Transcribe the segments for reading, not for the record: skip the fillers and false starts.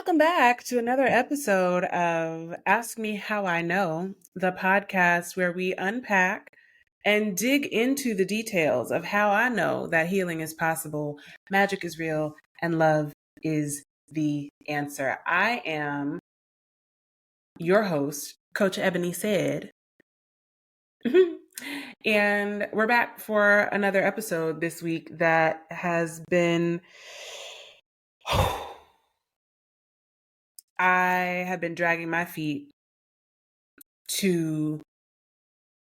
Welcome back to another episode of Ask Me How I Know, the podcast where we unpack and dig into the details of how I know that healing is possible, magic is real, and love is the answer. I am your host, Coach Ebony Said. And we're back for another episode this week that has been I have been dragging my feet to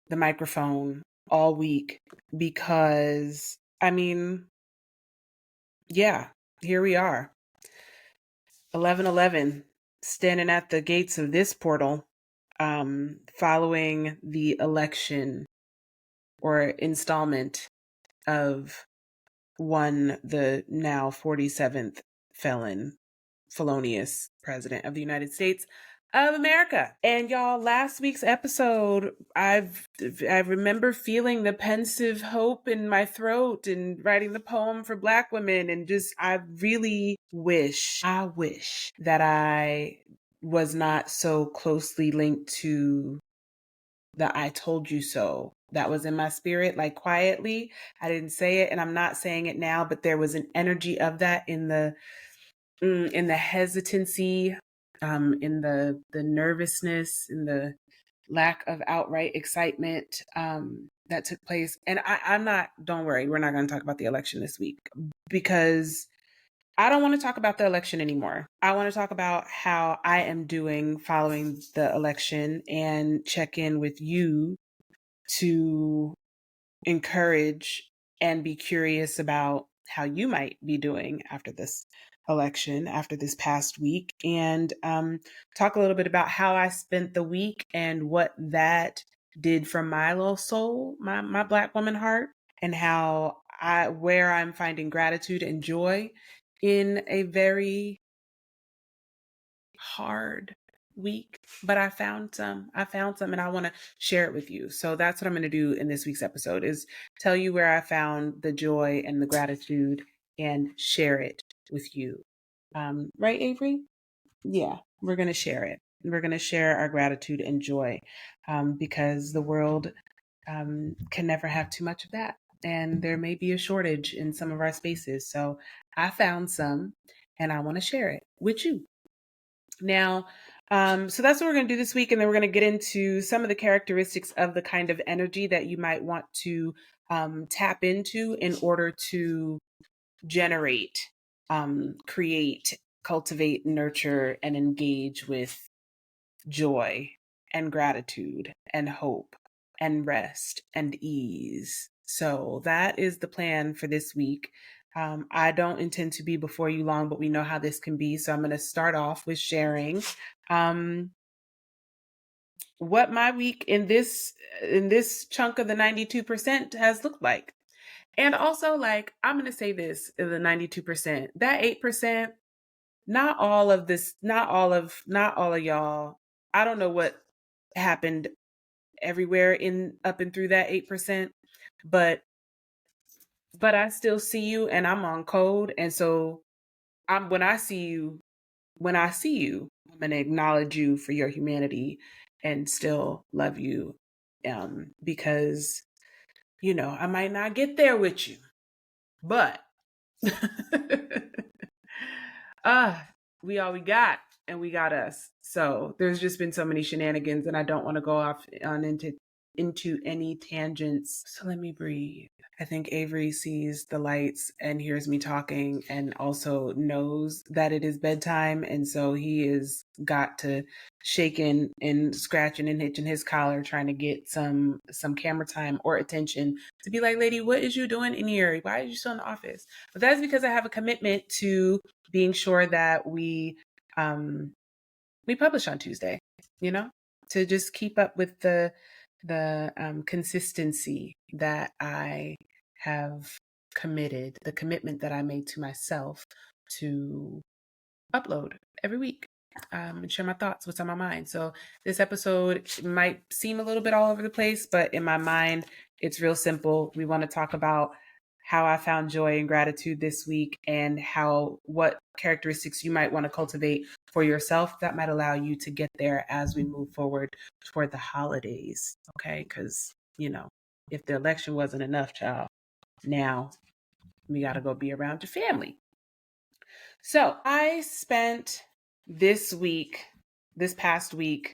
the microphone all week because, here we are. 11:11, standing at the gates of this portal, following the election or installment of the now 47th felonious president of the United States of America. And y'all, last week's episode, I remember feeling the pensive hope in my throat and writing the poem for Black women, and I wish that I was not so closely linked to the I told you so that was in my spirit, like quietly. I didn't say it, and I'm not saying it now, but there was an energy of that in the hesitancy, in the nervousness, in the lack of outright excitement that took place. And don't worry, we're not going to talk about the election this week because I don't want to talk about the election anymore. I want to talk about how I am doing following the election and check in with you to encourage and be curious about how you might be doing after this election, after this past week, and talk a little bit about how I spent the week and what that did for my little soul, my Black woman heart, and where I'm finding gratitude and joy in a very hard week, but I found some and I want to share it with you. So that's what I'm going to do in this week's episode, is tell you where I found the joy and the gratitude and share it with you. Right, Avery? Yeah, we're going to share it. We're going to share our gratitude and joy because the world can never have too much of that. And there may be a shortage in some of our spaces. So I found some and I want to share it with you. Now, so that's what we're going to do this week. And then we're going to get into some of the characteristics of the kind of energy that you might want to tap into in order to generate, create, cultivate, nurture, and engage with joy and gratitude and hope and rest and ease. So that is the plan for this week. I don't intend to be before you long, but we know how this can be. So I'm going to start off with sharing what my week in this chunk of the 92% has looked like. And also, like, I'm going to say this, the 92%, that 8%, not all of y'all. I don't know what happened everywhere up and through that 8%, but I still see you and I'm on code. And so when I see you, I'm going to acknowledge you for your humanity and still love you. Because, I might not get there with you, but we all we got, and we got us. So there's just been so many shenanigans, and I don't want to go off into any tangents. So let me breathe. I think Avery sees the lights and hears me talking and also knows that it is bedtime. And so he is got to shaking and scratching and hitching his collar, trying to get some camera time or attention to be like, lady, what is you doing in here? Why are you still in the office? But that's because I have a commitment to being sure that we publish on Tuesday, to just keep up with the consistency that I have committed, the commitment that I made to myself to upload every week and share my thoughts, what's on my mind. So this episode might seem a little bit all over the place, but in my mind, it's real simple. We want to talk about how I found joy and gratitude this week, and what characteristics you might want to cultivate for yourself that might allow you to get there as we move forward toward the holidays. Okay, because if the election wasn't enough, child, now we got to go be around your family. So I spent this past week,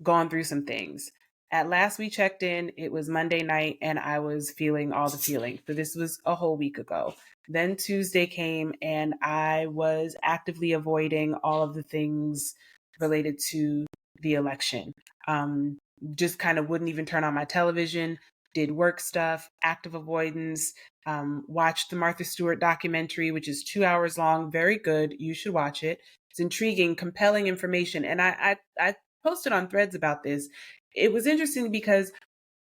gone through some things. At last we checked in, it was Monday night, and I was feeling all the feelings. So this was a whole week ago. Then Tuesday came, and I was actively avoiding all of the things related to the election. Just kind of wouldn't even turn on my television, did work stuff, active avoidance, watched the Martha Stewart documentary, which is 2 hours long, very good. You should watch it. It's intriguing, compelling information. And I posted on Threads about this. It was interesting because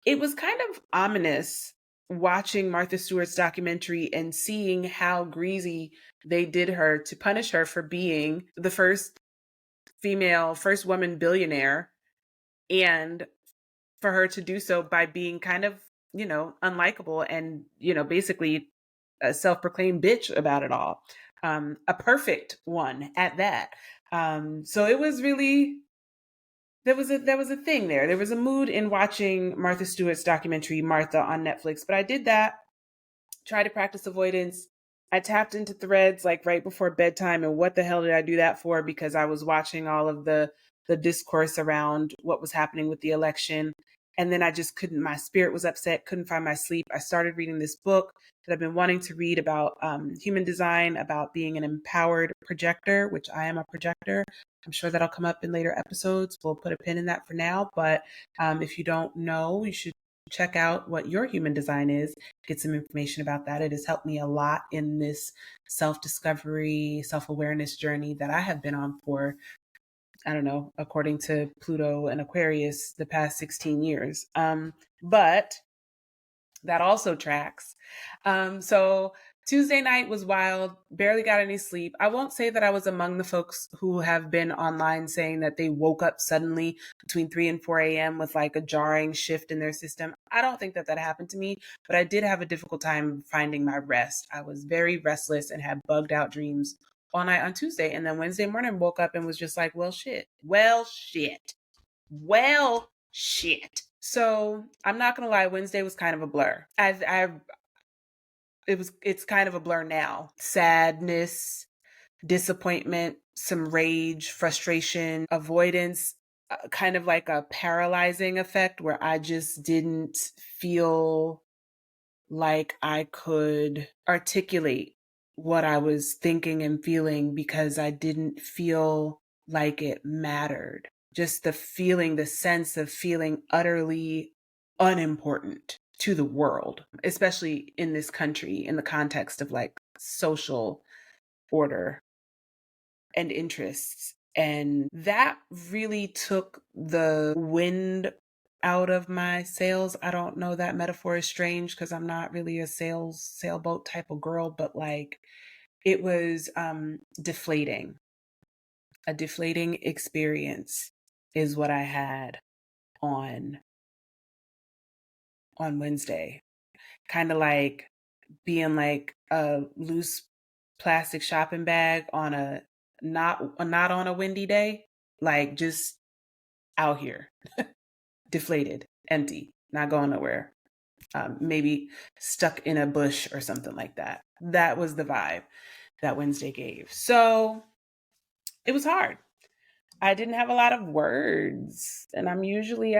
it was kind of ominous watching Martha Stewart's documentary and seeing how greasy they did her to punish her for being the first woman billionaire, and for her to do so by being kind of, unlikable and, basically a self-proclaimed bitch about it all. A perfect one at that. So it was really, there was a thing there. There was a mood in watching Martha Stewart's documentary, Martha, on Netflix. But I did that, try to practice avoidance. I tapped into Threads like right before bedtime. And what the hell did I do that for? Because I was watching all of the discourse around what was happening with the election. And then I just couldn't, my spirit was upset, couldn't find my sleep. I started reading this book that I've been wanting to read about human design, about being an empowered projector, which I am a projector. I'm sure that'll come up in later episodes. We'll put a pin in that for now. But if you don't know, you should check out what your human design is, get some information about that. It has helped me a lot in this self-discovery, self-awareness journey that I have been on for, I don't know, according to Pluto and Aquarius, the past 16 years. But that also tracks. So Tuesday night was wild, barely got any sleep. I won't say that I was among the folks who have been online saying that they woke up suddenly between 3 and 4 a.m. with like a jarring shift in their system. I don't think that happened to me, but I did have a difficult time finding my rest. I was very restless and had bugged out dreams all night on Tuesday. And then Wednesday morning woke up and was just like, well, shit. So I'm not gonna lie, Wednesday was kind of a blur. It's kind of a blur now. Sadness, disappointment, some rage, frustration, avoidance, kind of like a paralyzing effect where I just didn't feel like I could articulate what I was thinking and feeling because I didn't feel like it mattered. Just the sense of feeling utterly unimportant to the world, especially in this country, in the context of like social order and interests. And that really took the wind out of my sails. I don't know, that metaphor is strange because I'm not really a sailboat type of girl, but like it was deflating. A deflating experience is what I had on Wednesday. Kind of like being like a loose plastic shopping bag on a not on a windy day, like just out here, deflated, empty, not going nowhere. Maybe stuck in a bush or something like that. That was the vibe that Wednesday gave. So it was hard. I didn't have a lot of words, and I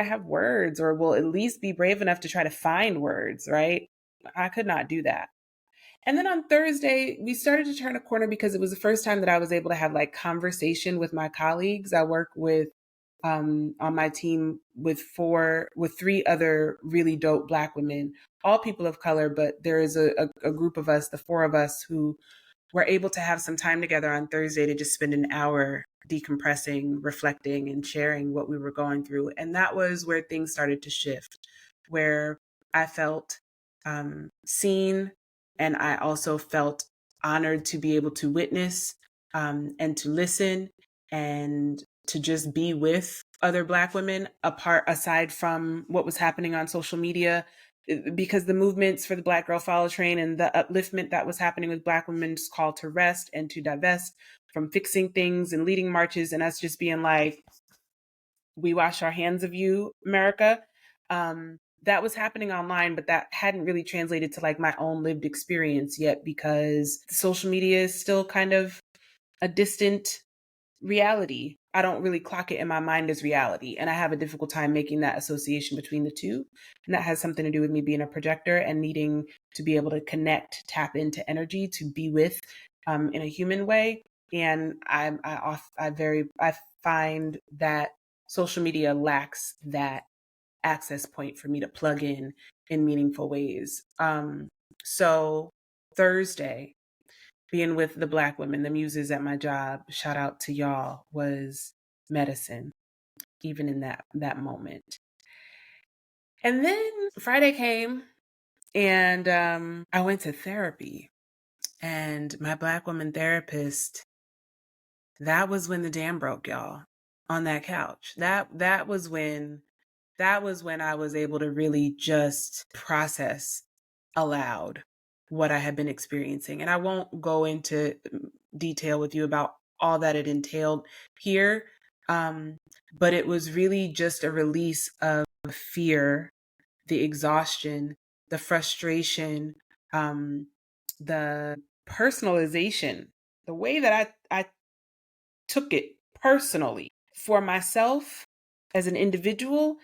have words, or will at least be brave enough to try to find words, right? I could not do that. And then on Thursday, we started to turn a corner because it was the first time that I was able to have like conversation with my colleagues. I work with on my team with three other really dope Black women, all people of color, but there is a group of us, the four of us, who were able to have some time together on Thursday to just spend an hour decompressing, reflecting, and sharing what we were going through. And that was where things started to shift, where I felt seen, and I also felt honored to be able to witness and to listen and to just be with other Black women aside from what was happening on social media. because the movements for the Black Girl Follow Train and the upliftment that was happening with Black women's call to rest and to divest from fixing things and leading marches, and us just being like, we wash our hands of you, America. That was happening online, but that hadn't really translated to like my own lived experience yet, because social media is still kind of a distant reality. I don't really clock it in my mind as reality. And I have a difficult time making that association between the two. And that has something to do with me being a projector and needing to be able to connect, tap into energy to be with in a human way. And I find that social media lacks that access point for me to plug in meaningful ways. So Thursday, being with the Black women, the muses at my job, shout out to y'all, was medicine, even in that moment. And then Friday came, and I went to therapy, and my Black woman therapist, that was when the dam broke, y'all, on that couch. That was when I was able to really just process aloud what I had been experiencing. And I won't go into detail with you about all that it entailed here. But it was really just a release of fear, the exhaustion, the frustration, the personalization, the way that I took it personally for myself as an individual,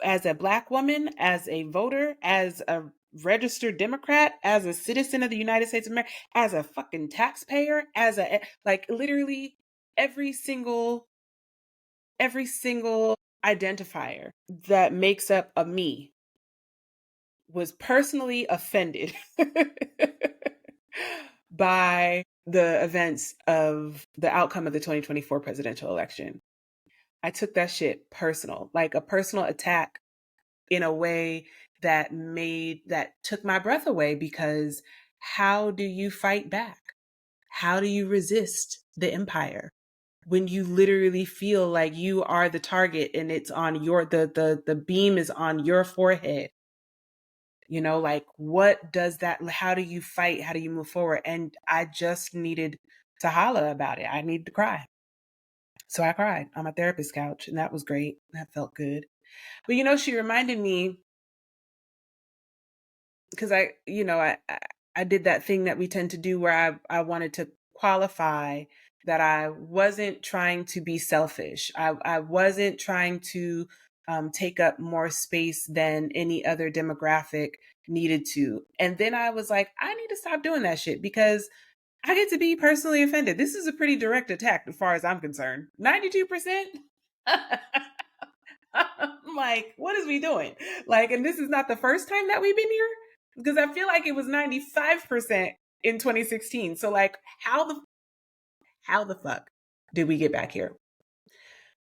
as a Black woman, as a voter, as a registered Democrat, as a citizen of the United States of America, as a fucking taxpayer, as a, like, literally every single identifier that makes up a me was personally offended by the events of the outcome of the 2024 presidential election. I took that shit personal, like a personal attack, in a way that took my breath away, because how do you fight back? How do you resist the empire when you literally feel like you are the target and it's on your, the beam is on your forehead? You know, like, what does that, how do you fight? How do you move forward? And I just needed to holler about it. I needed to cry. So I cried on my therapist's couch, and that was great. That felt good. But, you know, she reminded me, because I did that thing that we tend to do where I wanted to qualify that I wasn't trying to be selfish. I wasn't trying to take up more space than any other demographic needed to. And then I was like, I need to stop doing that shit, because I get to be personally offended. This is a pretty direct attack as far as I'm concerned. 92%? I'm like, what is we doing? Like, and this is not the first time that we've been here, because I feel like it was 95% in 2016. So like, how the fuck did we get back here?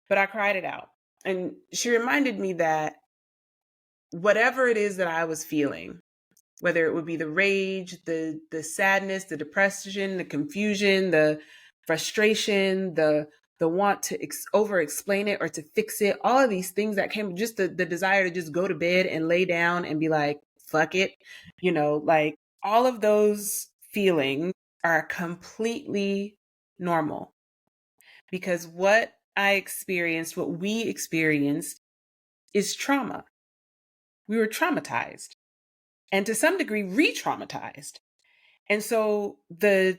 But I cried it out. And she reminded me that whatever it is that I was feeling, whether it would be the rage, the sadness, the depression, the confusion, the frustration, the want to over explain it or to fix it, all of these things that came, just the desire to just go to bed and lay down and be like, fuck it, you know, like, all of those feelings are completely normal, because what we experienced is trauma. We were traumatized, and to some degree re-traumatized. And so the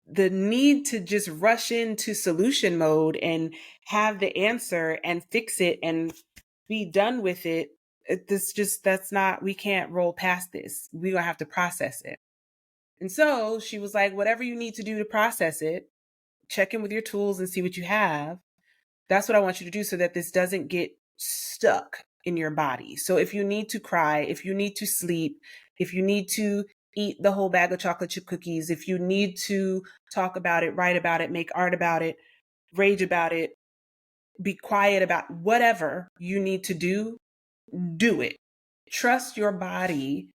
need to just rush into solution mode and have the answer and fix it and be done with it, we can't roll past this. We're gonna have to process it. And so she was like, whatever you need to do to process it, check in with your tools and see what you have. That's what I want you to do, so that this doesn't get stuck in your body. So if you need to cry, if you need to sleep, if you need to eat the whole bag of chocolate chip cookies, if you need to talk about it, write about it, make art about it, rage about it, be quiet about whatever you need to do it. Trust your body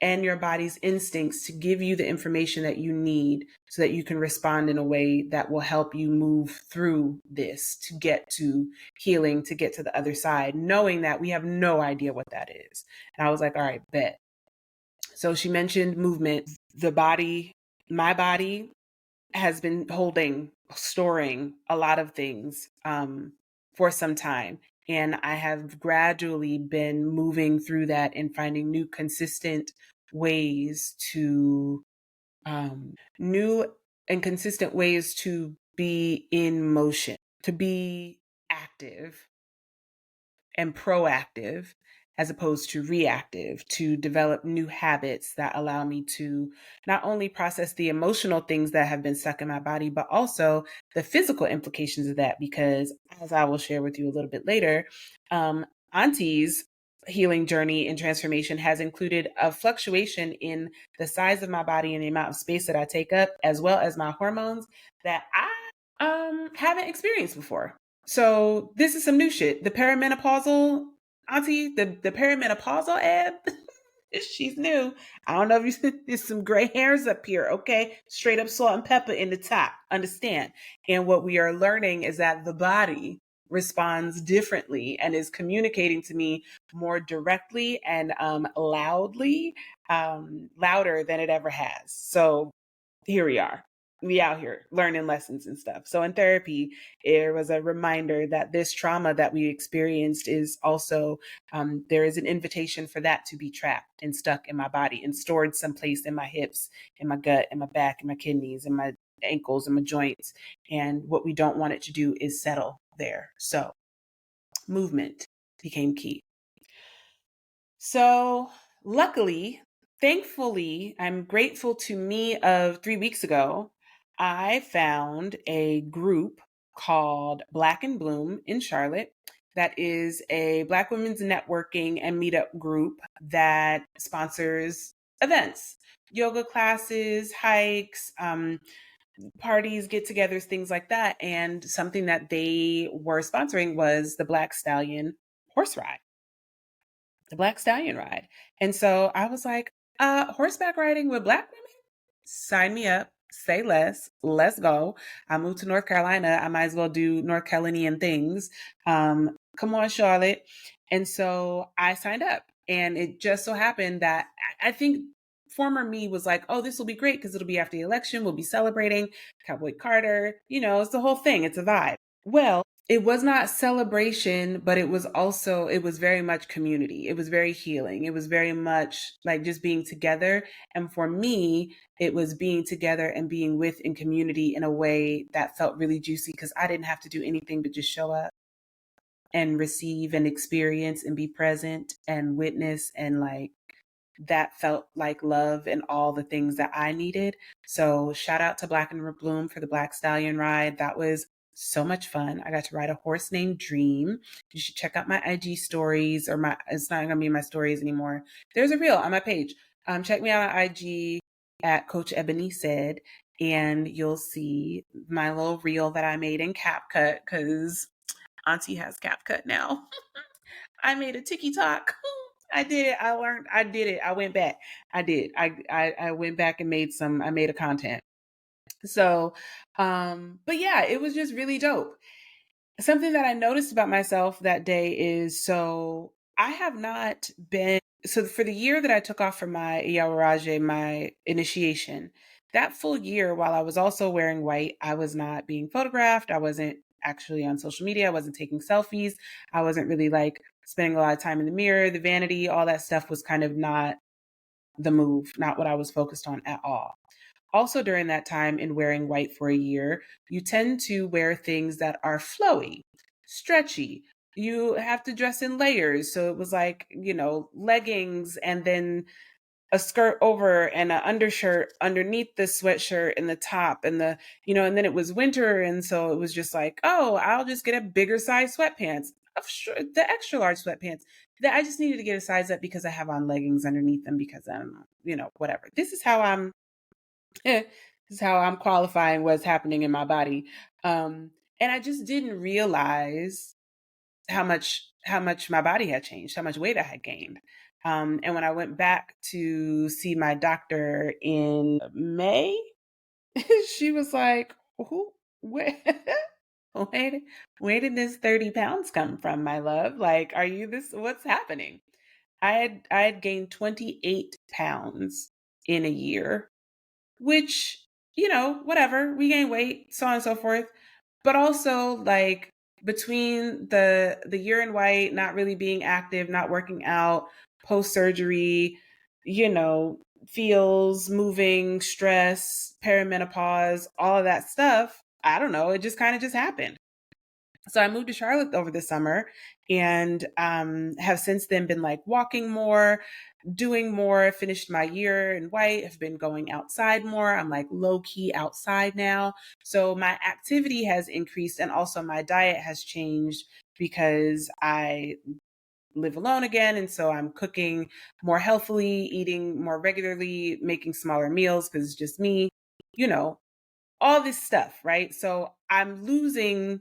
and your body's instincts to give you the information that you need so that you can respond in a way that will help you move through this to get to healing, to get to the other side, knowing that we have no idea what that is. And I was like, all right, bet. So she mentioned movement. My body has been storing a lot of things for some time. And I have gradually been moving through that and finding new and consistent ways to be in motion, to be active and proactive as opposed to reactive, to develop new habits that allow me to not only process the emotional things that have been stuck in my body, but also the physical implications of that. Because as I will share with you a little bit later, Auntie's healing journey and transformation has included a fluctuation in the size of my body and the amount of space that I take up, as well as my hormones that I haven't experienced before. So this is some new shit. The perimenopausal auntie, the perimenopausal ebb, she's new. I don't know if there's some gray hairs up here, okay? Straight up salt and pepper in the top, understand? And what we are learning is that the body responds differently and is communicating to me more directly and louder than it ever has. So here we are. We out here learning lessons and stuff. So in therapy, it was a reminder that this trauma that we experienced is also, there is an invitation for that to be trapped and stuck in my body and stored someplace in my hips, in my gut, in my back, in my kidneys, in my ankles, and my joints. And what we don't want it to do is settle there. So movement became key. So luckily, thankfully, I'm grateful to me of 3 weeks ago, I found a group called Black and Bloom in Charlotte. That is a Black women's networking and meetup group that sponsors events, yoga classes, hikes, parties, get togethers, things like that. And something that they were sponsoring was the Black Stallion horse ride, the Black Stallion ride. And so I was like, horseback riding with Black women? Sign me up. Say less. Let's go. I moved to North Carolina. I might as well do North Carolinian things. Come on, Charlotte. And so I signed up. And it just so happened that I think former me was like, oh, this will be great because it'll be after the election. We'll be celebrating Cowboy Carter. It's the whole thing. It's a vibe. Well, it was not celebration, but it was very much community. It was very healing. It was very much like just being together. And for me, it was being together and being with in community in a way that felt really juicy because I didn't have to do anything but just show up and receive and experience and be present and witness, and like that felt like love and all the things that I needed. So shout out to Black and Bloom for the Black Stallion ride. That was so much fun. I got to ride a horse named Dream. You should check out my IG stories, or it's not gonna be my stories anymore. There's a reel on my page. Check me out on IG at Coach Ebony Said, and you'll see my little reel that I made in CapCut because Auntie has CapCut now. I made a TikTok. I did it. I learned. I did it. I went back. I did. I went back and I made a content. So, but yeah, it was just really dope. Something that I noticed about myself that day is, so I have not been, so for the year that I took off from my Iyawaraje, my initiation, that full year, while I was also wearing white, I was not being photographed. I wasn't actually on social media. I wasn't taking selfies. I wasn't really like spending a lot of time in the mirror, the vanity, all that stuff was kind of not the move, not what I was focused on at all. Also, during that time in wearing white for a year, you tend to wear things that are flowy, stretchy. You have to dress in layers. So it was like, leggings and then a skirt over and an undershirt underneath the sweatshirt and the top and and then it was winter. And so it was just like, oh, I'll just get a bigger size sweatpants, the extra large sweatpants that I just needed to get a size up because I have on leggings underneath them because I'm, whatever. This is how I'm qualifying what's happening in my body. And I just didn't realize how much my body had changed, how much weight I had gained. And when I went back to see my doctor in May, she was like, "Who? Where? Where did this 30 pounds come from, my love? Like, are you this? What's happening?" I had gained 28 pounds in a year, which, whatever, we gain weight, so on and so forth. But also, like, between the year in white, not really being active, not working out, post surgery, you know, feels, moving, stress, perimenopause, all of that stuff, I don't know, it just kind of just happened. So I moved to Charlotte over the summer, and have since then been like walking more, doing more, finished my year in white, have been going outside more. I'm like low key outside now. So my activity has increased, and also my diet has changed because I live alone again. And so I'm cooking more healthily, eating more regularly, making smaller meals because it's just me, you know, all this stuff, right? So I'm losing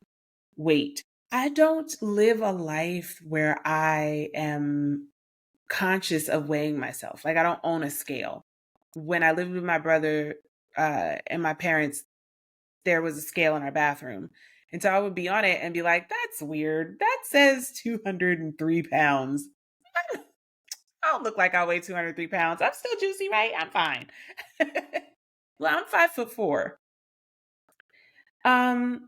weight. I don't live a life where I am conscious of weighing myself. Like, I don't own a scale. When I lived with my brother and my parents, there was a scale in our bathroom. And so I would be on it and be like, that's weird. That says 203 pounds. I don't look like I weigh 203 pounds. I'm still juicy, right? I'm fine. Well, I'm 5'4". Um,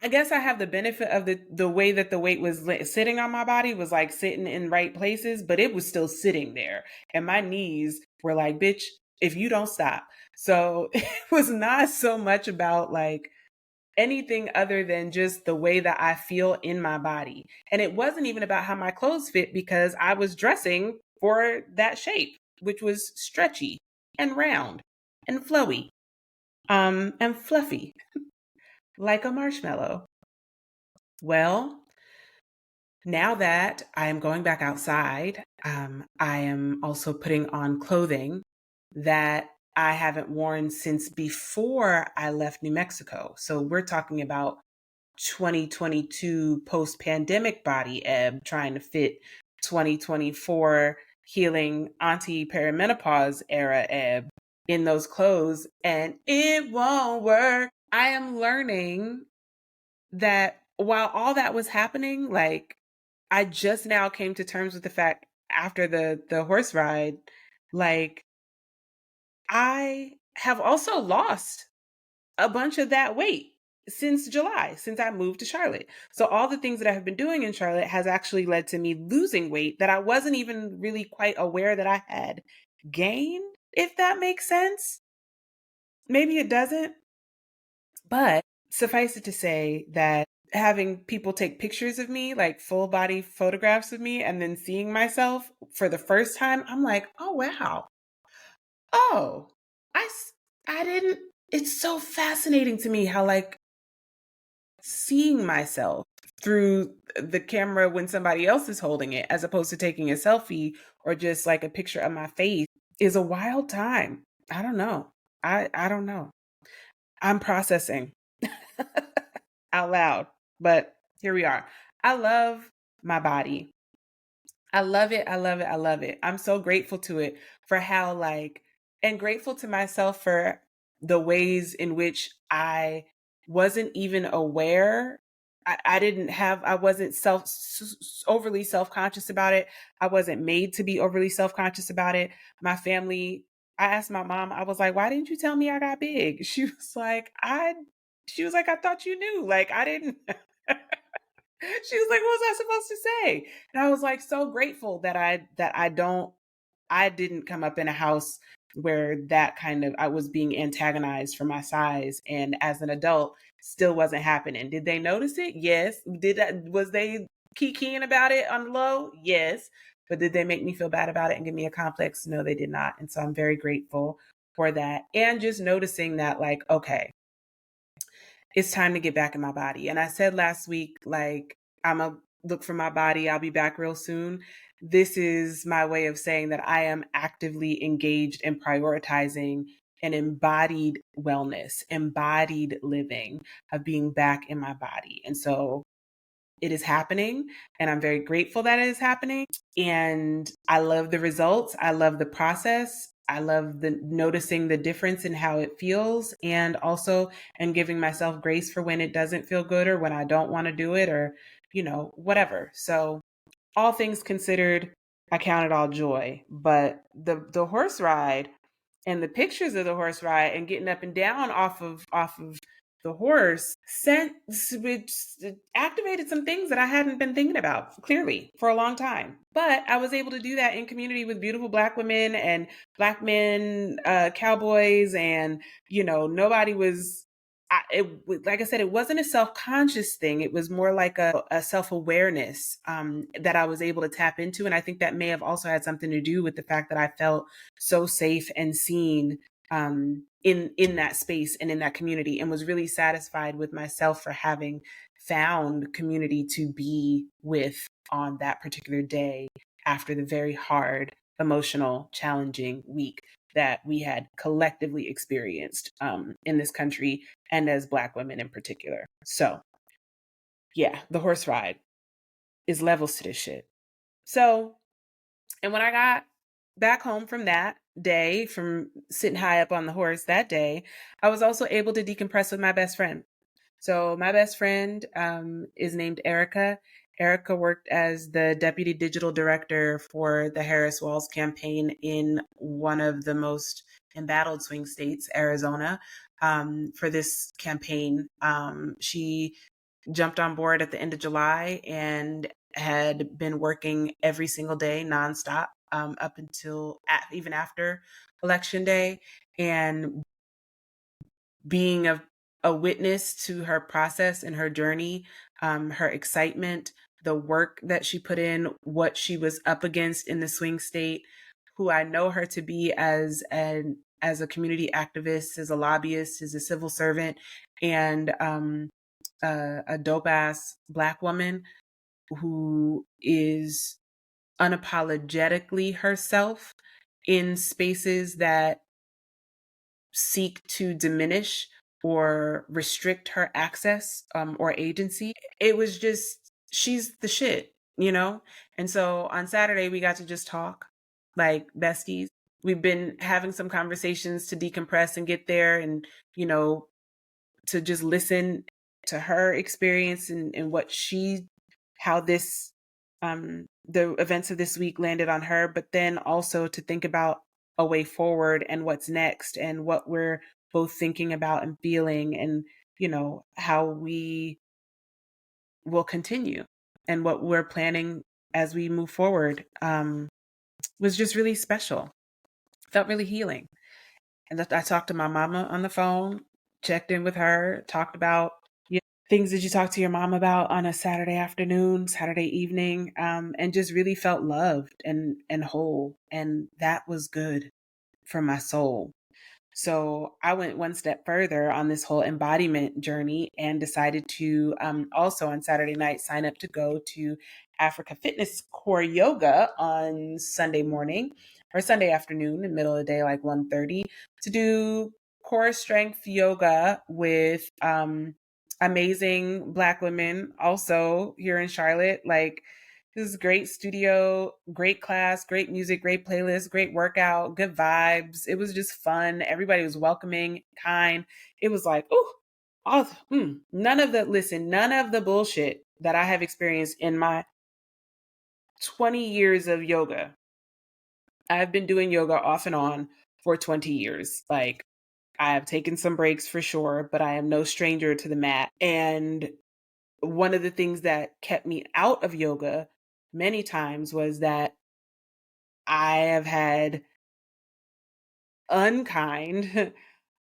I guess I have the benefit of the way that the weight was sitting on my body was like sitting in right places, but it was still sitting there. And my knees were like, bitch, if you don't stop. So it was not so much about like anything other than just the way that I feel in my body. And it wasn't even about how my clothes fit because I was dressing for that shape, which was stretchy and round and flowy, and fluffy like a marshmallow. Well, now that I am going back outside, I am also putting on clothing that I haven't worn since before I left New Mexico. So we're talking about 2022 post pandemic body ebb trying to fit 2024 healing auntie perimenopause era ebb in those clothes, and it won't work. I am learning that while all that was happening, like, I just now came to terms with the fact after the horse ride, like, I have also lost a bunch of that weight since July, since I moved to Charlotte. So all the things that I have been doing in Charlotte has actually led to me losing weight that I wasn't even really quite aware that I had gained, if that makes sense. Maybe it doesn't, but suffice it to say that having people take pictures of me, like full body photographs of me, and then seeing myself for the first time, I'm like, oh, wow. Oh, I didn't, it's so fascinating to me how, like, seeing myself through the camera when somebody else is holding it, as opposed to taking a selfie or just like a picture of my face, is a wild time. I don't know. I don't know. I'm processing out loud, but here we are. I love my body. I love it. I love it. I love it. I'm so grateful to it for how, like, and grateful to myself for the ways in which I wasn't even aware. I wasn't overly self conscious about it. I wasn't made to be overly self conscious about it. My family, I asked my mom, I was like, why didn't you tell me I got big? She was like, I thought you knew. Like, I didn't. She was like, what was I supposed to say? And I was like, so grateful that I didn't come up in a house where that kind of, I was being antagonized for my size. And as an adult, still wasn't happening. Did they notice it? Yes. Was they kikiing about it on the low? Yes. But did they make me feel bad about it and give me a complex? No, they did not. And so I'm very grateful for that. And just noticing that, like, okay, it's time to get back in my body. And I said last week, like, I'm a look for my body. I'll be back real soon. This is my way of saying that I am actively engaged in prioritizing an embodied wellness, embodied living of being back in my body. And so it is happening, and I'm very grateful that it is happening. And I love the results. I love the process. I love the noticing the difference in how it feels, and also and giving myself grace for when it doesn't feel good or when I don't want to do it, or whatever. So all things considered, I count it all joy. But the horse ride and the pictures of the horse ride and getting up and down off of the horse sent which activated some things that I hadn't been thinking about clearly for a long time. But I was able to do that in community with beautiful Black women and Black men, cowboys, and nobody was. Like I said, it wasn't a self-conscious thing. It was more like a self-awareness that I was able to tap into. And I think that may have also had something to do with the fact that I felt so safe and seen in that space and in that community, and was really satisfied with myself for having found community to be with on that particular day after the very hard, emotional, challenging week that we had collectively experienced in this country, and as Black women in particular. So yeah, the horse ride is levels to this shit. So, and when I got back home from that day, from sitting high up on the horse that day, I was also able to decompress with my best friend. So my best friend is named Erica. Erica worked as the deputy digital director for the Harris Walz campaign in one of the most embattled swing states, Arizona. For this campaign, she jumped on board at the end of July and had been working every single day nonstop up until even after Election Day, and being a witness to her process and her journey, her excitement, the work that she put in, what she was up against in the swing state, who I know her to be as a community activist, as a lobbyist, as a civil servant, and a dope ass Black woman who is unapologetically herself in spaces that seek to diminish or restrict her access or agency. It was just, she's the shit. And so on Saturday, we got to just talk like besties. We've been having some conversations to decompress and get there, and, to just listen to her experience and how the events of this week landed on her, but then also to think about a way forward and what's next and what we're both thinking about and feeling, and, how we will continue and what we're planning as we move forward, was just really special. Felt really healing. And I talked to my mama on the phone, checked in with her, talked about things that you talk to your mom about on a Saturday afternoon, Saturday evening, and just really felt loved and whole. And that was good for my soul. So I went one step further on this whole embodiment journey and decided to also on Saturday night sign up to go to Africa Fitness Core Yoga on Sunday morning or Sunday afternoon in the middle of the day, like 1:30, to do core strength yoga with amazing Black women also here in Charlotte. Like, this is great studio, great class, great music, great playlist, great workout, good vibes. It was just fun. Everybody was welcoming, kind. It was like, none of the bullshit that I have experienced in my 20 years of yoga. I've been doing yoga off and on for 20 years. Like, I have taken some breaks for sure, but I am no stranger to the mat. And one of the things that kept me out of yoga many times was that I have had unkind,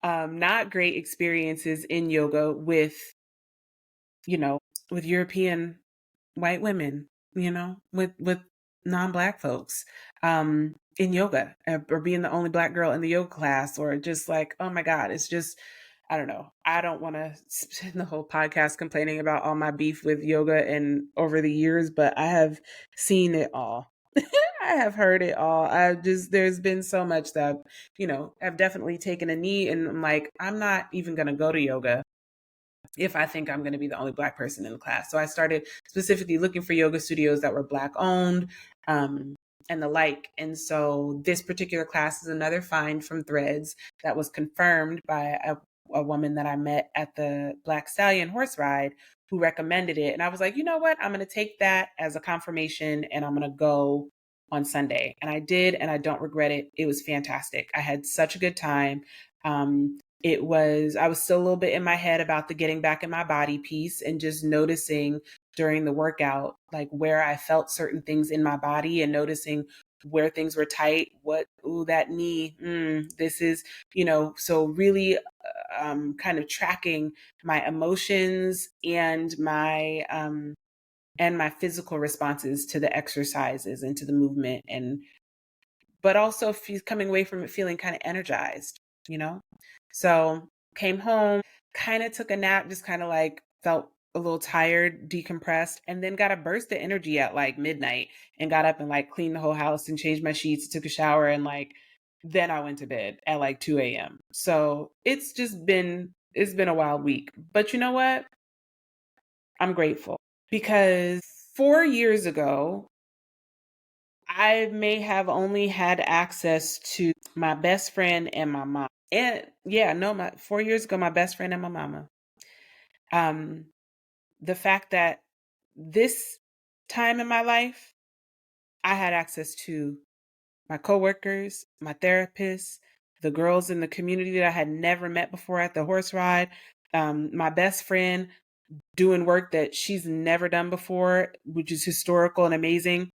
not great experiences in yoga with European white women, with non-Black folks, in yoga, or being the only Black girl in the yoga class, or just like, oh my God, it's just, I don't know. I don't want to spend the whole podcast complaining about all my beef with yoga and over the years, but I have seen it all. I have heard it all. There's been so much that, I've definitely taken a knee, and I'm like, I'm not even going to go to yoga if I think I'm going to be the only Black person in the class. So I started specifically looking for yoga studios that were Black owned, and the like. And so this particular class is another find from Threads that was confirmed by a woman that I met at the Black Stallion horse ride, who recommended it. And I was like, you know what? I'm going to take that as a confirmation and I'm going to go on Sunday. And I did, and I don't regret it. It was fantastic. I had such a good time. I was still a little bit in my head about the getting back in my body piece, and just noticing during the workout, like where I felt certain things in my body, and noticing where things were tight. That knee, this is, so really kind of tracking my emotions and my physical responses to the exercises and to the movement, but also coming away from it feeling kind of energized, you know? So came home, kind of took a nap, just kind of like felt a little tired, decompressed, and then got a burst of energy at like midnight, and got up and like cleaned the whole house and changed my sheets, took a shower, and like then I went to bed at like 2 a.m. So it's been a wild week. But you know what? I'm grateful, because 4 years ago, I may have only had access to my best friend and my mom. And yeah, no, 4 years ago, my best friend and my mama. The fact that this time in my life, I had access to my coworkers, my therapists, the girls in the community that I had never met before at the horse ride, my best friend doing work that she's never done before, which is historical and amazing.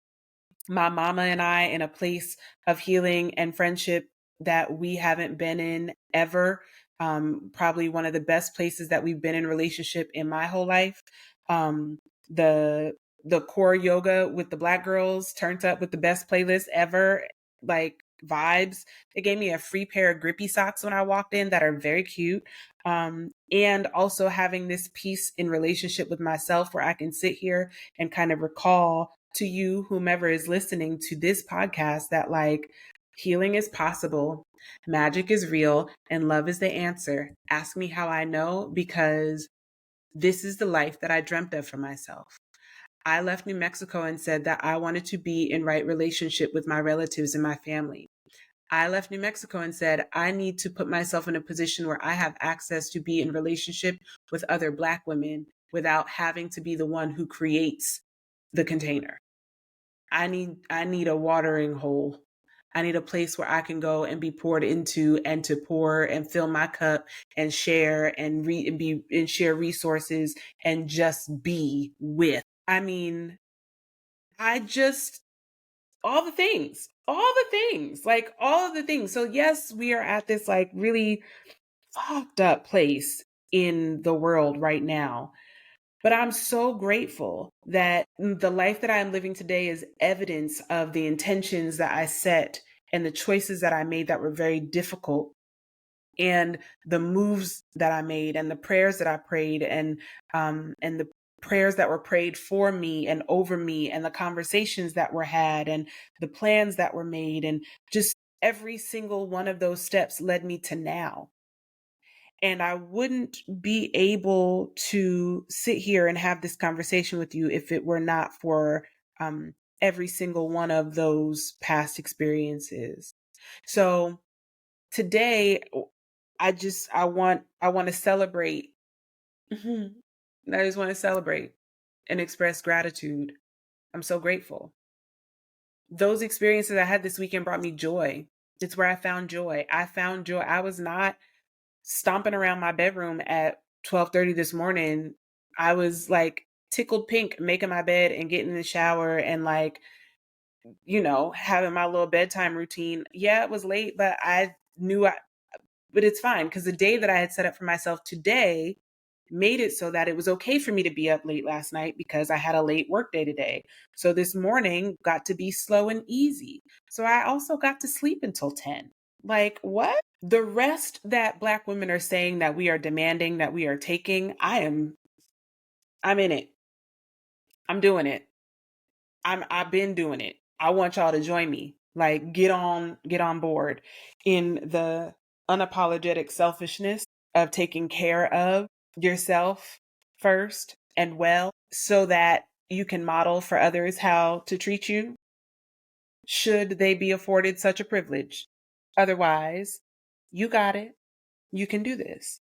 My mama and I in a place of healing and friendship that we haven't been in ever. Probably one of the best places that we've been in relationship in my whole life. Um, the the core yoga with the Black girls turned up with the best playlist ever, like vibes. They gave me a free pair of grippy socks when I walked in that are very cute. And also having this peace in relationship with myself, where I can sit here and kind of recall to you, whomever is listening to this podcast, that like healing is possible, magic is real, and love is the answer. Ask me how I know, because this is the life that I dreamt of for myself. I left New Mexico and said that I wanted to be in right relationship with my relatives and my family. I left New Mexico and said, I need to put myself in a position where I have access to be in relationship with other Black women without having to be the one who creates the container. I need a watering hole. I need a place where I can go and be poured into, and to pour and fill my cup and share and share resources and just be with. I mean, I just all of the things. So yes, we are at this like really fucked up place in the world right now. But I'm so grateful that the life that I'm living today is evidence of the intentions that I set and the choices that I made that were very difficult, and the moves that I made and the prayers that I prayed, and the prayers that were prayed for me and over me, and the conversations that were had, and the plans that were made, and just every single one of those steps led me to now. And I wouldn't be able to sit here and have this conversation with you if it were not for every single one of those past experiences. So today, I want to celebrate. I just want to celebrate and express gratitude. I'm so grateful. Those experiences I had this weekend brought me joy. It's where I found joy. I found joy. I was not stomping around my bedroom at 12:30 this morning. I was like tickled pink making my bed and getting in the shower and like, having my little bedtime routine. Yeah, it was late, but but it's fine, because the day that I had set up for myself today made it so that it was okay for me to be up late last night, because I had a late work day today. So this morning got to be slow and easy. So I also got to sleep until 10. Like, what? The rest that Black women are saying that we are demanding, that we are taking, I'm in it. I'm doing it. I've been doing it. I want y'all to join me. Like, get on board in the unapologetic selfishness of taking care of yourself first and well so that you can model for others how to treat you, should they be afforded such a privilege. Otherwise, you got it. You can do this.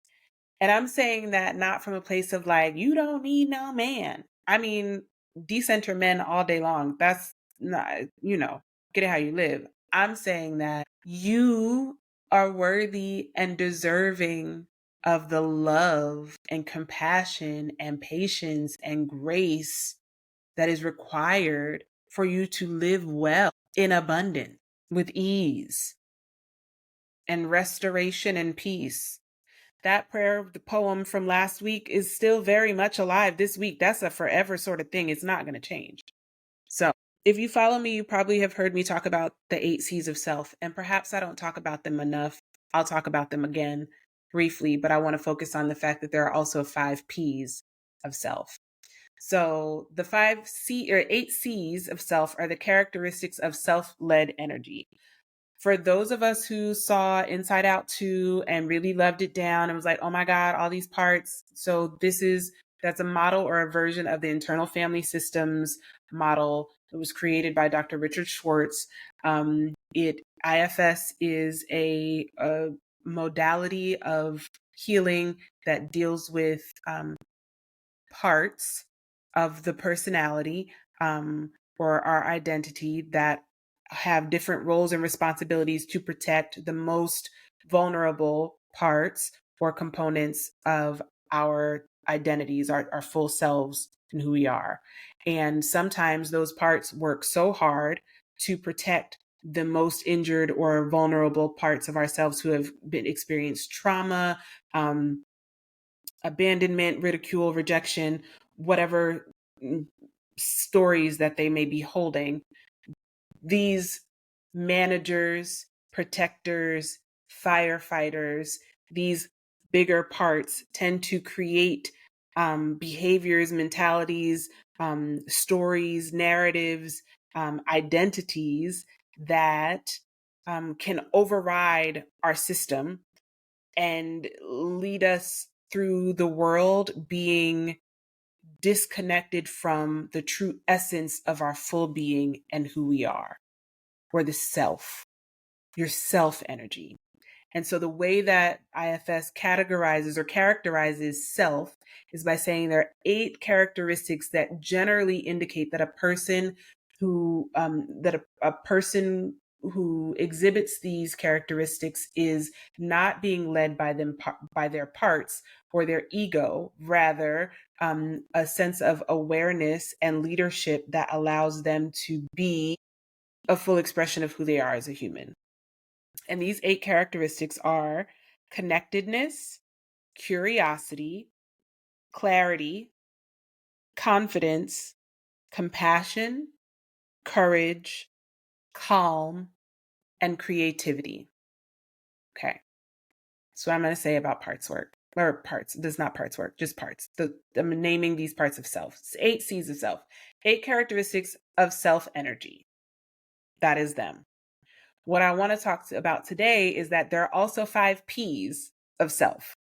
And I'm saying that not from a place of like, you don't need no man. I mean, decenter men all day long. That's not, get it how you live. I'm saying that you are worthy and deserving of the love and compassion and patience and grace that is required for you to live well in abundance with ease and restoration and peace. That prayer, the poem from last week, is still very much alive this week. That's a forever sort of thing. It's not going to change. So if you follow me, you probably have heard me talk about the 8 C's of self, and perhaps I don't talk about them enough. I'll talk about them again briefly, but I want to focus on the fact that there are also 5 P's of self. So the 8 C's of self are the characteristics of self-led energy. For those of us who saw Inside Out 2 and really loved it down and was like, oh my God, all these parts. So that's a model or a version of the internal family systems model. It was created by Dr. Richard Schwartz. IFS is a modality of healing that deals with parts of the personality or our identity that have different roles and responsibilities to protect the most vulnerable parts or components of our identities, our full selves and who we are. And sometimes those parts work so hard to protect the most injured or vulnerable parts of ourselves who have been experienced trauma, abandonment, ridicule, rejection, whatever stories that they may be holding. These managers, protectors, firefighters, these bigger parts tend to create behaviors, mentalities, stories, narratives, identities that can override our system and lead us through the world being disconnected from the true essence of our full being and who we are, or the self, your self energy. And so the way that IFS categorizes or characterizes self is by saying there are 8 characteristics that generally indicate that a person who exhibits these characteristics is not being led by their parts or their ego, rather a sense of awareness and leadership that allows them to be a full expression of who they are as a human. And these 8 characteristics are connectedness, curiosity, clarity, confidence, compassion, courage, calm, and creativity. Okay. So I'm going to say about parts work. Or parts, does not parts work, just parts. I'm naming these parts of self. It's 8 C's of self. 8 characteristics of self energy. That is them. What I want to talk about today is that there are also 5 P's of self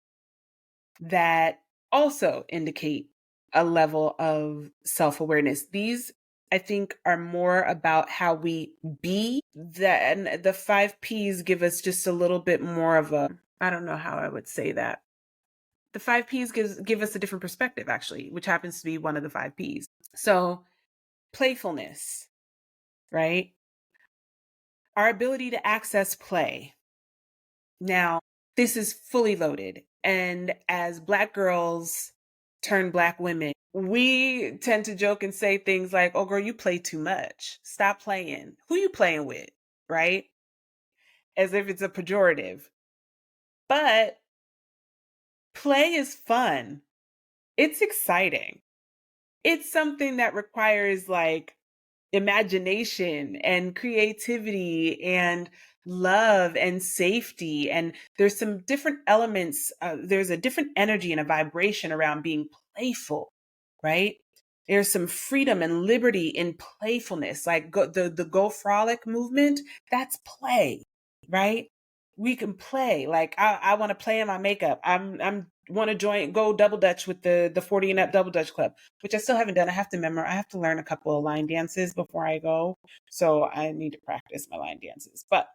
that also indicate a level of self-awareness. These, I think, are more about how we be. And the 5 P's give us just a little bit more of I don't know how I would say that. The 5 P's give us a different perspective, actually, which happens to be one of the 5 P's. So playfulness, right? Our ability to access play. Now, this is fully loaded. And as Black girls turn Black women, we tend to joke and say things like, oh, girl, you play too much. Stop playing. Who you playing with, right? As if it's a pejorative. But play is fun. It's exciting. It's something that requires like imagination and creativity and love and safety. And there's some different elements. There's a different energy and a vibration around being playful, right? There's some freedom and liberty in playfulness, like the Go Frolic movement. That's play, right? We can play. Like I want to play in my makeup. I'm want to go double dutch with the 40 and up double dutch club, which I still haven't done. I have to learn a couple of line dances before I go. So I need to practice my line dances. But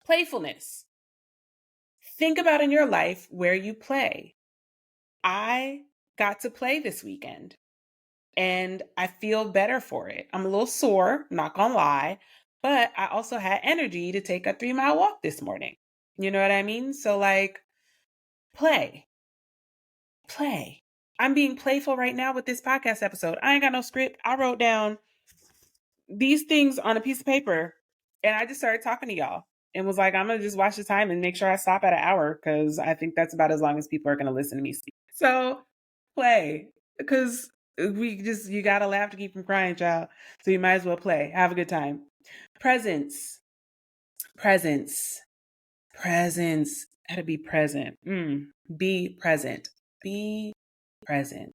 playfulness. Think about in your life where you play. I got to play this weekend and I feel better for it. I'm a little sore, not gonna lie, but I also had energy to take a 3-mile walk this morning. You know what I mean? So like, play. I'm being playful right now with this podcast episode. I ain't got no script. I wrote down these things on a piece of paper and I just started talking to y'all and was like, I'm going to just watch the time and make sure I stop at an hour because I think that's about as long as people are going to listen to me speak. So play, because you got to laugh to keep from crying, child. So you might as well play. Have a good time. Presence. How to be present. Be present. Be present.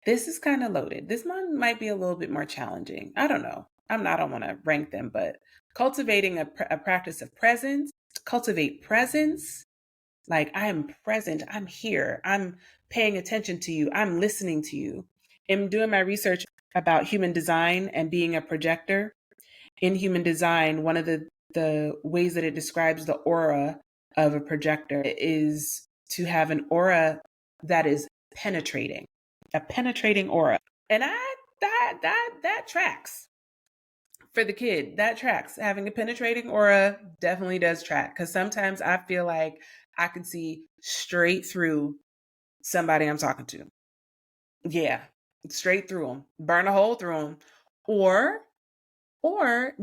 This is kind of loaded. This one might be a little bit more challenging. I don't know. I don't want to rank them, but cultivating a practice of presence, cultivate presence. Like, I am present. I'm here. I'm paying attention to you. I'm listening to you. I'm doing my research about human design and being a projector. In human design, one of the ways that it describes the aura of a projector is to have an aura that is penetrating, a penetrating aura. And that tracks for the kid. That tracks. Having a penetrating aura definitely does track, because sometimes I feel like I can see straight through somebody I'm talking to. Yeah, straight through them, burn a hole through them, or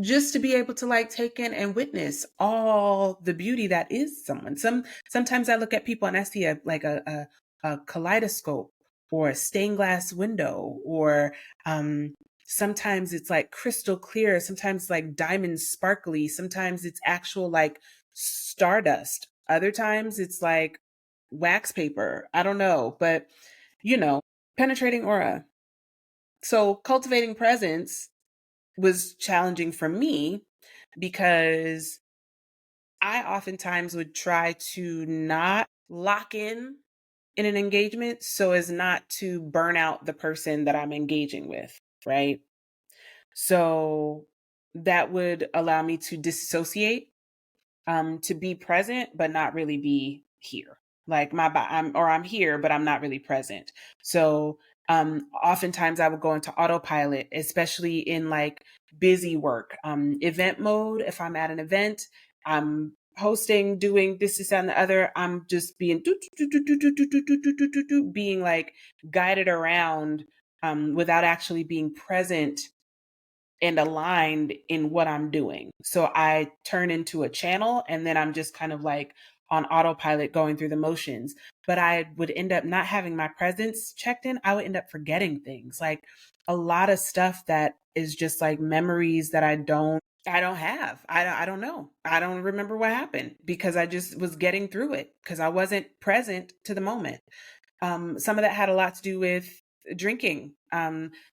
just to be able to like take in and witness all the beauty that is someone. Sometimes I look at people and I see a kaleidoscope or a stained glass window, or sometimes it's like crystal clear, sometimes like diamond sparkly, sometimes it's actual like stardust, other times it's like wax paper. I don't know, but penetrating aura. So cultivating presence was challenging for me because I oftentimes would try to not lock in an engagement so as not to burn out the person that I'm engaging with, right? So that would allow me to dissociate, to be present but not really be here. Like I'm here but I'm not really present. So oftentimes I would go into autopilot, especially in like busy work, event mode. If I'm at an event, I'm hosting, doing this and the other, I'm just being being like guided around, without actually being present and aligned in what I'm doing. So I turn into a channel and then I'm just kind of like on autopilot going through the motions. But I would end up not having my presence checked in. I would end up forgetting things, like a lot of stuff that is just like memories that I don't have. I don't know. I don't remember what happened because I just was getting through it because I wasn't present to the moment. Some of that had a lot to do with drinking.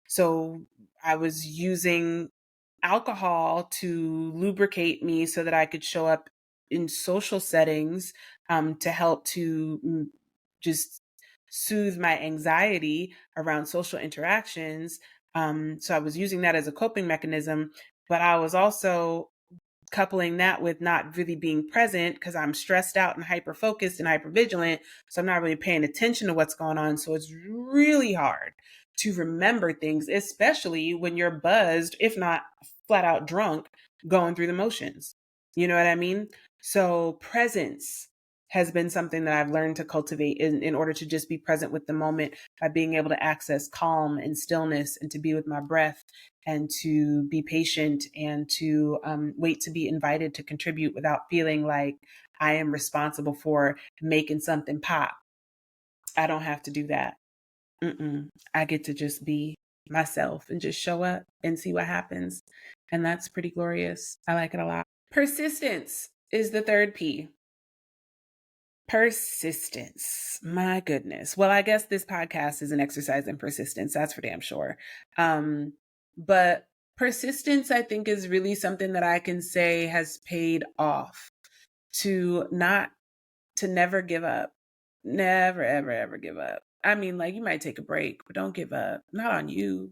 So I was using alcohol to lubricate me so that I could show up in social settings, to help to just soothe my anxiety around social interactions. So I was using that as a coping mechanism, but I was also coupling that with not really being present because I'm stressed out and hyper focused and hyper vigilant. So I'm not really paying attention to what's going on. So it's really hard to remember things, especially when you're buzzed, if not flat out drunk, going through the motions. You know what I mean? So presence has been something that I've learned to cultivate in order to just be present with the moment, by being able to access calm and stillness and to be with my breath and to be patient and to wait to be invited to contribute without feeling like I am responsible for making something pop. I don't have to do that. I get to just be myself and just show up and see what happens. And that's pretty glorious. I like it a lot. Persistence is the third P. Persistence. My goodness. Well, I guess this podcast is an exercise in persistence. That's for damn sure. But persistence, I think, is really something that I can say has paid off, to never give up. Never, ever, ever give up. I mean, like, you might take a break, but don't give up. Not on you.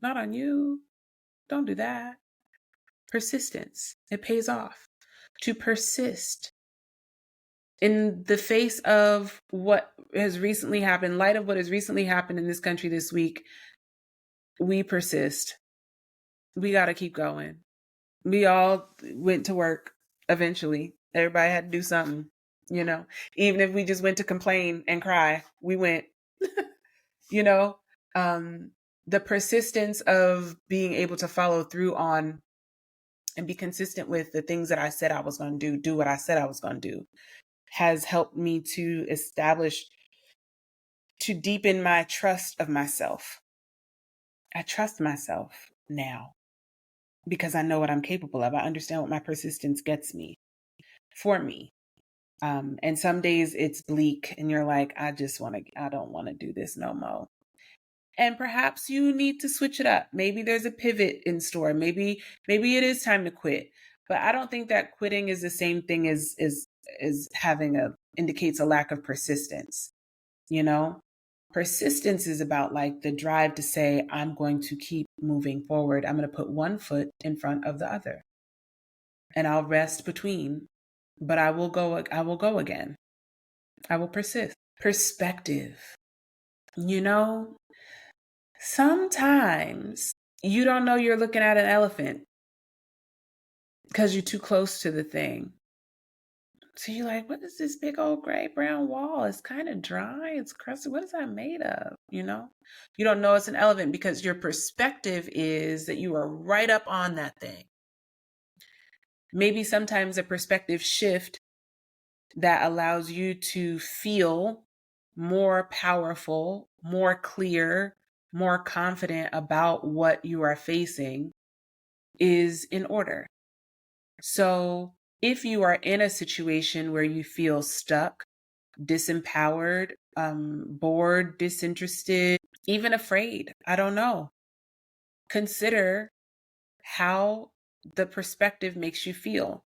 Not on you. Don't do that. Persistence. It pays off. To persist in the face of what has recently happened, in light of what has recently happened in this country this week, we persist. We got to keep going. We all went to work eventually. Everybody had to do something, you know, even if we just went to complain and cry, we went, you know, the persistence of being able to follow through on and be consistent with the things that I said I was going to do what I said I was going to do, has helped me to establish, to deepen my trust of myself. I trust myself now because I know what I'm capable of. I understand what my persistence gets me for me. And some days it's bleak and you're like, I don't want to do this no more. And perhaps you need to switch it up. Maybe there's a pivot in store. Maybe it is time to quit. But I don't think that quitting is the same thing as indicates a lack of persistence, you know? Persistence is about like the drive to say, I'm going to keep moving forward. I'm going to put one foot in front of the other. And I'll rest between, but I will go again. I will persist. Perspective. You know, sometimes you don't know you're looking at an elephant because you're too close to the thing. So you're like, what is this big old gray brown wall? It's kind of dry. It's crusty. What is that made of? You know, you don't know it's an elephant because your perspective is that you are right up on that thing. Maybe sometimes a perspective shift that allows you to feel more powerful, more clear, more confident about what you are facing is in order. So if you are in a situation where you feel stuck, disempowered, bored, disinterested, even afraid, I don't know, consider how the perspective makes you feel.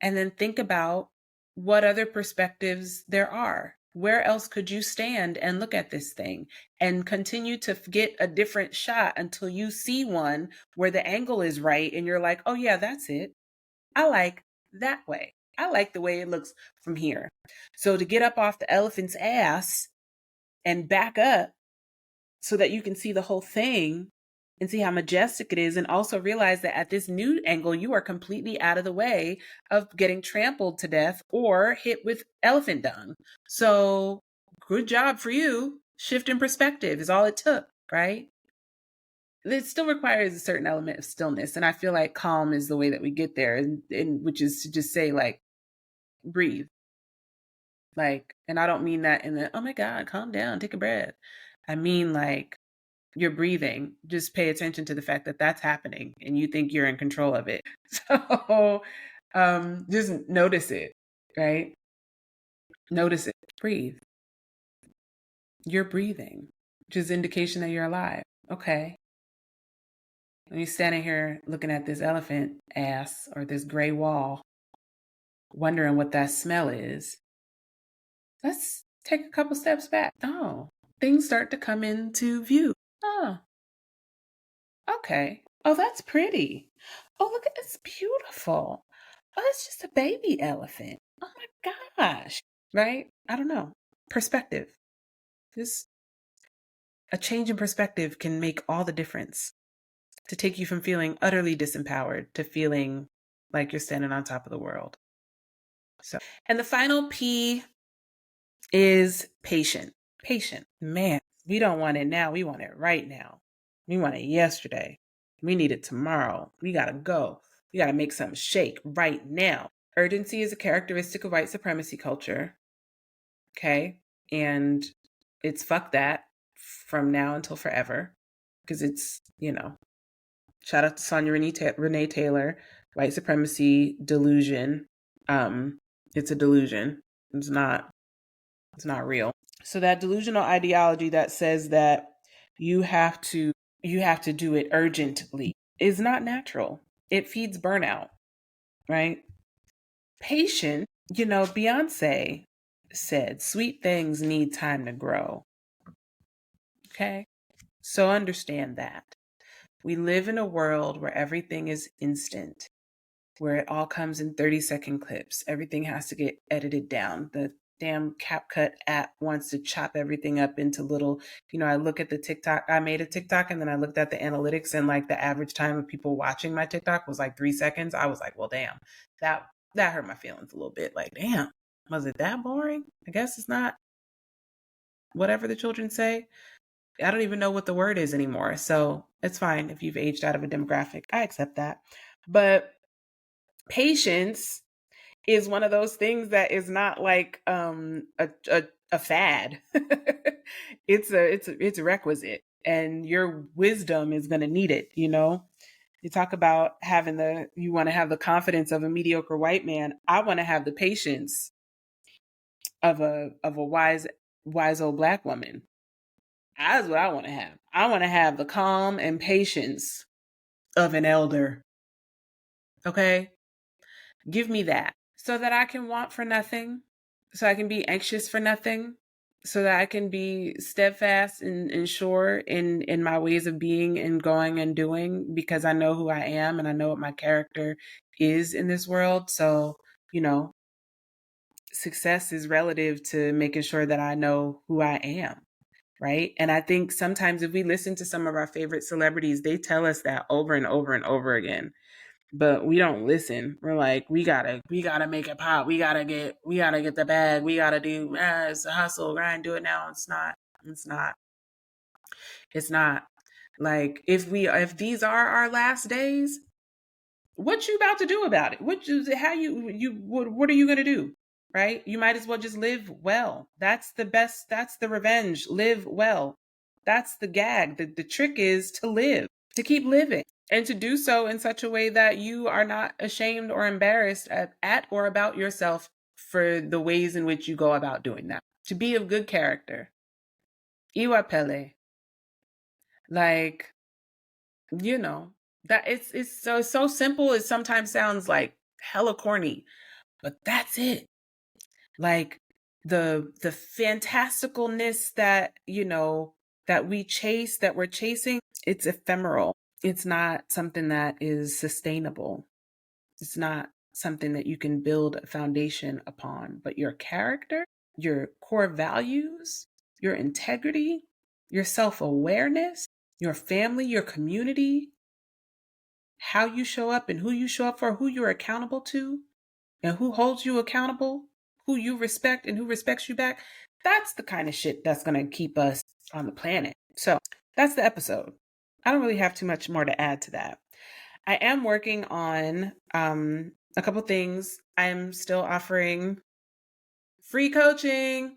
And then think about what other perspectives there are. Where else could you stand and look at this thing and continue to get a different shot until you see one where the angle is right and you're like, oh yeah, that's it. I like that way. I like the way it looks from here. So to get up off the elephant's ass and back up so that you can see the whole thing and see how majestic it is, and also realize that at this new angle, you are completely out of the way of getting trampled to death or hit with elephant dung. So good job for you. Shift in perspective is all it took, right? It still requires a certain element of stillness. And I feel like calm is the way that we get there, and which is to just say, like, breathe. Like, and I don't mean that in the, oh my God, calm down, take a breath. I mean, like, you're breathing. Just pay attention to the fact that that's happening and you think you're in control of it. So just notice it, right? Notice it. Breathe. You're breathing, which is indication that you're alive. Okay. When you're standing here looking at this elephant ass or this gray wall, wondering what that smell is, let's take a couple steps back. Oh, things start to come into view. Oh, okay. Oh, that's pretty. Oh, look at this, beautiful. Oh, it's just a baby elephant. Oh my gosh. Right? I don't know. Perspective. Just a change in perspective can make all the difference to take you from feeling utterly disempowered to feeling like you're standing on top of the world. So, and the final P is patient. Patient. Man, we don't want it now. We want it right now. We want it yesterday. We need it tomorrow. We got to go. We got to make something shake right now. Urgency is a characteristic of white supremacy culture. Okay. And it's fuck that from now until forever. Because it's, you know, shout out to Sonia Renee Taylor, white supremacy delusion. It's a delusion. It's not real. So that delusional ideology that says that you have to do it urgently is not natural. It feeds burnout, right? Patient, you know, Beyonce said, sweet things need time to grow. Okay? So understand that. We live in a world where everything is instant, where it all comes in 30-second clips. Everything has to get edited down. The damn CapCut app wants to chop everything up into little, I look at the TikTok, I made a TikTok and then I looked at the analytics and like the average time of people watching my TikTok was like 3 seconds. I was like, well, damn, that hurt my feelings a little bit. Like, damn, was it that boring? I guess it's not whatever the children say. I don't even know what the word is anymore. So it's fine if you've aged out of a demographic. I accept that. But patience is one of those things that is not like a fad. It's a requisite, and your wisdom is going to need it. You talk about you want to have the confidence of a mediocre white man. I want to have the patience of a wise old black woman. That's what I want to have. I want to have the calm and patience of an elder. Okay? Give me that so that I can want for nothing, so I can be anxious for nothing, so that I can be steadfast and sure in my ways of being and going and doing, because I know who I am and I know what my character is in this world. So, success is relative to making sure that I know who I am. Right. And I think sometimes if we listen to some of our favorite celebrities, they tell us that over and over and over again. But we don't listen. We're like, we gotta make it pop. We gotta get the bag. We gotta do it's a hustle, grind, do it now. It's not. It's not. Like if these are our last days, what you about to do about it? What are you gonna do? Right? You might as well just live well. That's the best, that's the revenge. Live well. That's the gag. The trick is to live, to keep living, and to do so in such a way that you are not ashamed or embarrassed at or about yourself for the ways in which you go about doing that. To be of good character. Iwa pele. Like, that it's so simple. It sometimes sounds like hella corny, but that's it. Like the fantasticalness that that we're chasing, it's ephemeral. It's not something that is sustainable. It's not something that you can build a foundation upon. But your character, your core values, your integrity, your self-awareness, your family, your community, how you show up and who you show up for, who you're accountable to, and who holds you accountable, who you respect and who respects you back. That's the kind of shit that's going to keep us on the planet. So that's the episode. I don't really have too much more to add to that. I am working on a couple things. I am still offering free coaching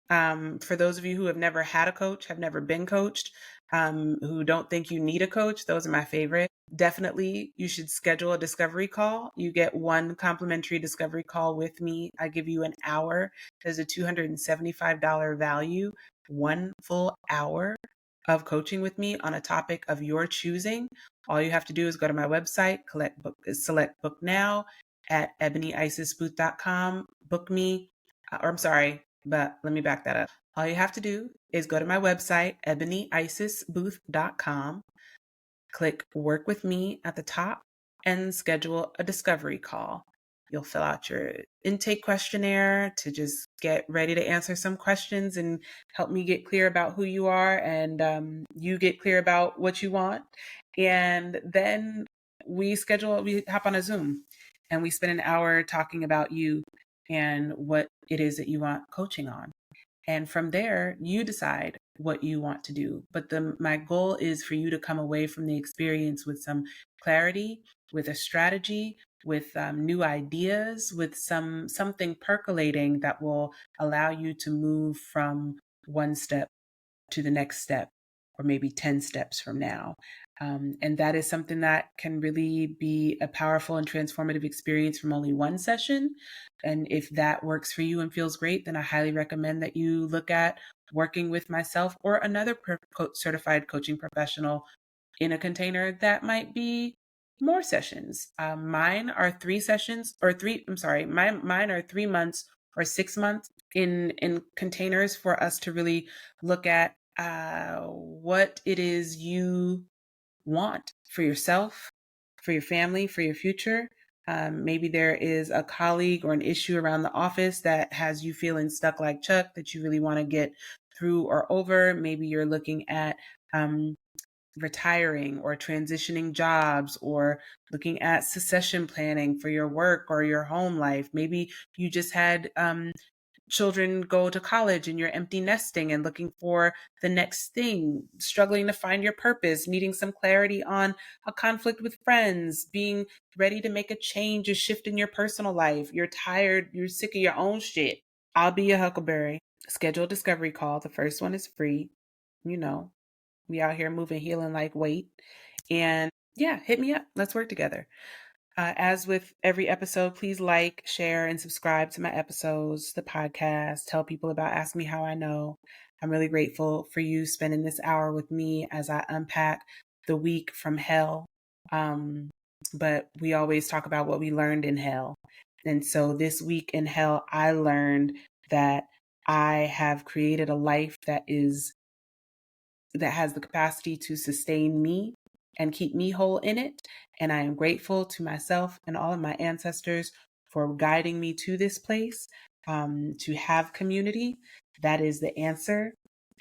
for those of you who have never had a coach, have never been coached, who don't think you need a coach. Those are my favorite. Definitely, you should schedule a discovery call. You get one complimentary discovery call with me. I give you an hour. There's a $275 value, one full hour of coaching with me on a topic of your choosing. All you have to do is go to my website, select book now at ebonyicesbooth.com, book me, or I'm sorry, but let me back that up. All you have to do is go to my website, ebonyicesbooth.com, click work with me at the top, and schedule a discovery call. You'll fill out your intake questionnaire to just get ready to answer some questions and help me get clear about who you are, and you get clear about what you want. And then we hop on a Zoom and we spend an hour talking about you and what it is that you want coaching on. And from there, you decide what you want to do. But my goal is for you to come away from the experience with some clarity, with a strategy, with new ideas, with something percolating that will allow you to move from one step to the next step, or maybe 10 steps from now. And that is something that can really be a powerful and transformative experience from only one session. And if that works for you and feels great, then I highly recommend that you look at working with myself or another certified coaching professional in a container that might be more sessions. Mine are 3 sessions, or mine are 3 months or 6 months in containers for us to really look at what it is you want for yourself, for your family, for your future. Maybe there is a colleague or an issue around the office that has you feeling stuck like Chuck that you really want to get through or over. Maybe you're looking at retiring or transitioning jobs or looking at succession planning for your work or your home life. Maybe you just had children go to college and you're empty nesting and looking for the next thing, struggling to find your purpose, needing some clarity on a conflict with friends, being ready to make a change, a shift in your personal life. You're tired, you're sick of your own shit. I'll be your huckleberry. Schedule a discovery call. The first one is free. You know, we out here moving, healing like weight. And yeah, hit me up. Let's work together. As with every episode, please like, share, and subscribe to my episodes, the podcast. Tell people about Ask Me How I Know. I'm really grateful for you spending this hour with me as I unpack the week from hell. But we always talk about what we learned in hell. And so this week in hell, I learned that I have created a life that has the capacity to sustain me and keep me whole in it. And I am grateful to myself and all of my ancestors for guiding me to this place, to have community. That is the answer.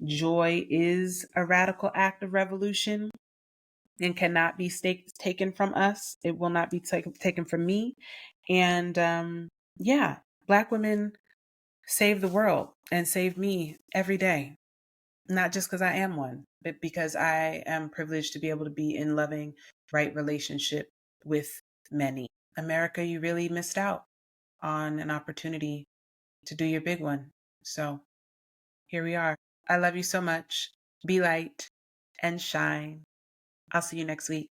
Joy is a radical act of revolution and cannot be taken from us. It will not be taken from me. And yeah, Black women save the world and save me every day. Not just because I am one, but because I am privileged to be able to be in loving, right relationship with many. America, you really missed out on an opportunity to do your big one. So here we are. I love you so much. Be light and shine. I'll see you next week.